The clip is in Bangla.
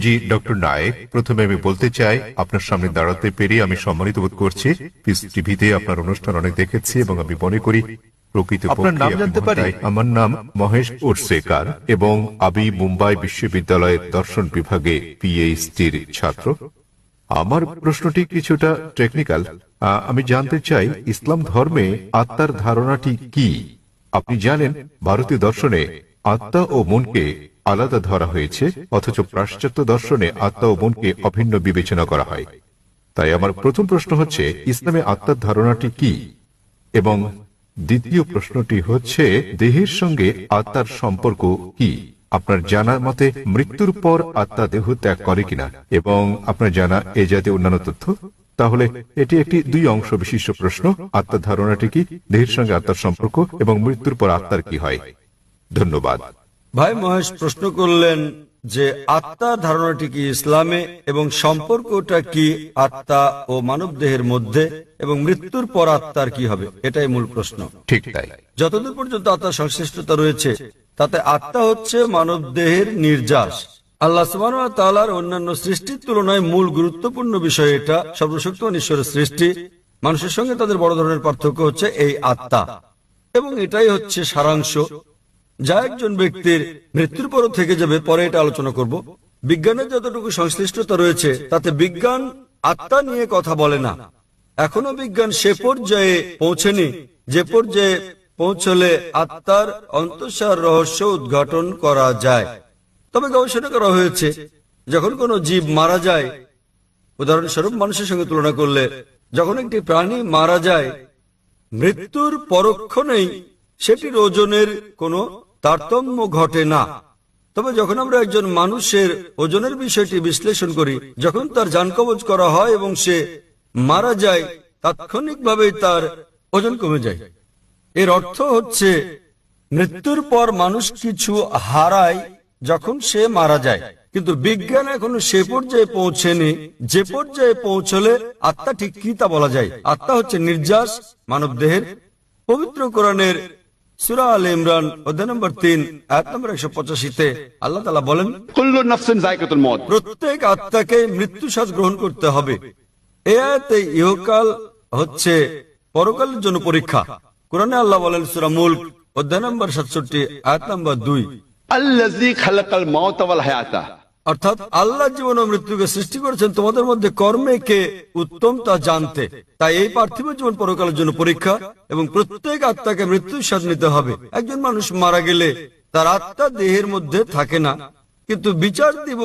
জি ডক্টর নায়েক, প্রথমে আমি বলতে চাই আপনার সামনে দাঁড়াতে পেরে আমি সম্মানিত বোধ করছি। পিস টিভিতে আপনার অনুষ্ঠান অনেক দেখেছি এবং আমি মনে করি আপনার নাম জানতে পারি? আমার নাম মহেশ উর্সেকার এবং আমি মুম্বাই বিশ্ববিদ্যালয়ের দর্শন বিভাগে পিএইচডির ছাত্র। আমার প্রশ্নটি কিছুটা টেকনিক্যাল। আমি জানতে চাই ইসলাম ধর্মে আত্মার ধারণাটি কি? আপনি জানেন ভারতীয় দর্শনে আত্মা ও মনকে আলাদা ধরা হয়েছে, অথচ পাশ্চাত্য দর্শনে আত্মা ও মনকে অভিন্ন বিবেচনা করা হয়। তাই আমার প্রথম প্রশ্ন হচ্ছে ইসলামে আত্মার ধারণাটি কি, এবং দ্বিতীয় প্রশ্নটি হচ্ছে দেহের সঙ্গে আত্মার সম্পর্ক কি? আপনার জানার মতে মৃত্যুর পর আত্মা দেহ ত্যাগ করে কিনা, এবং আপনার জানা এ জাতীয় অন্যান্য তথ্য। তাহলে এটি একটি দুই অংশ বিশিষ্ট প্রশ্ন। আত্মার ধারণাটি কি, দেহের সঙ্গে আত্মার সম্পর্ক, এবং মৃত্যুর পর আত্মার কি হয়? ধন্যবাদ। ভাই মহেশ প্রশ্ন করলেন যে আত্মার ধারণাটি কি ইসলামে, এবং সম্পর্কটা কি আত্মা ও মানব দেহের মধ্যে, এবং মৃত্যুর পর আত্মার কি হবে, এটাই মূল প্রশ্ন। ঠিক তাই। যতদূর পর্যন্ত আত্মার সংশ্লিষ্টতা রয়েছে তাতে আত্মা হচ্ছে মানব দেহের নির্যাস। আল্লাহ সুবহানাহু ওয়া তাআলার অন্যান্য সৃষ্টির তুলনায় মূল গুরুত্বপূর্ণ বিষয় এটা। সর্বশক্তিমান ঈশ্বরের সৃষ্টি, মানুষের সঙ্গে তাদের বড় ধরনের পার্থক্য হচ্ছে এই আত্মা, এবং এটাই হচ্ছে সারাংশ যা একজন ব্যক্তির মৃত্যুর পরও থেকে যাবে। পরে এটা আলোচনা করব। বিজ্ঞানের যতটুকু সংশ্লিষ্টতা রয়েছে তাতে বিজ্ঞান আত্মা নিয়ে কথা বলে না। এখনো বিজ্ঞান সে পর্যায়ে পৌঁছেনি যে পর্যায়ে পৌঁছলে আত্মার অন্তঃসার রহস্য উদ্ঘাটন করা যায়। তবে গবেষণা করা হয়েছে যখন কোনো জীব মারা যায়, উদাহরণস্বরূপ মানুষের সঙ্গে তুলনা করলে, যখন একটি প্রাণী মারা যায় মৃত্যুর পরক্ষণেই সেটির ওজনের কোনো তারতম্য ঘটে না। তবে যখন আমরা একজন মানুষের ওজনের বিষয়টি বিশ্লেষণ করি, যখন তার জান কবজ করা হয় এবং সে মারা যায়, তাৎক্ষণিকভাবেই তার ওজন কমে যায়। এর অর্থ হচ্ছে মৃত্যুর পর মানুষ কিছু হারায় যখন সে মারা যায়, কিন্তু বিজ্ঞান এখনো সে পর্যায়ে পৌঁছেনি যে পর্যায়ে পৌঁছলে আত্মা ঠিক কি তা বলা যায়। আত্মা হচ্ছে নির্যাস মানব দেহের। পবিত্র কোরআনের সূরা আলে ইমরান অধ্যায় নম্বর 3 আয়াত নম্বর 185-তে আল্লাহ তাআলা বলেন, কুল্লু নাফসিন যায়কাতুল মউত, প্রত্যেক আত্মাকে মৃত্যু স্বাদ গ্রহণ করতে হবে। এই আয়াতে ইহকাল হচ্ছে পরকালের জন্য পরীক্ষা। কোরআনে আল্লাহ বলেন সূরা মুলক অধ্যায় নম্বর 67 আয়াত নম্বর 2, আল্লাযী খালাকাল মাউতা ওয়াল হায়াতা, অর্থাৎ আল্লাহ জীবন ও মৃত্যুকে সৃষ্টি করেছেন তোমাদের মধ্যে কর্মে কে উত্তম তা জানতে। তাই এই পার্থিব জীবন পরকালের জন্য পরীক্ষা, এবং প্রত্যেক আত্মাকে মৃত্যুর স্বাদ নিতে হবে। একজন মানুষ মারা গেলে তার আত্মা দেহের মধ্যে থাকে না, কিন্তু বিচার দিবস